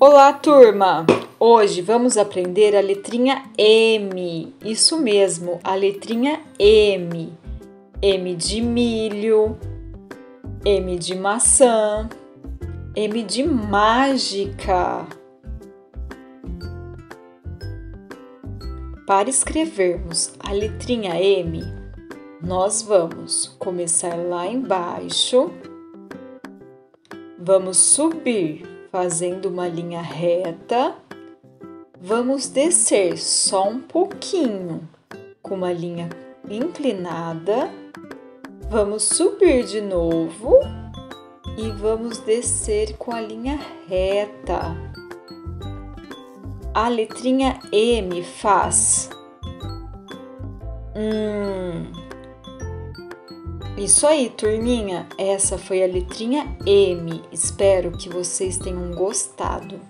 Olá, turma! Hoje vamos aprender a letrinha M. Isso mesmo, a letrinha M. M de milho, M de maçã, M de mágica. Para escrevermos a letrinha M, nós vamos começar lá embaixo, vamos subir fazendo uma linha reta, vamos descer só um pouquinho com uma linha inclinada, vamos subir de novo e vamos descer com a linha reta. A letrinha M faz Isso aí, turminha, essa foi a letrinha M. Espero que vocês tenham gostado.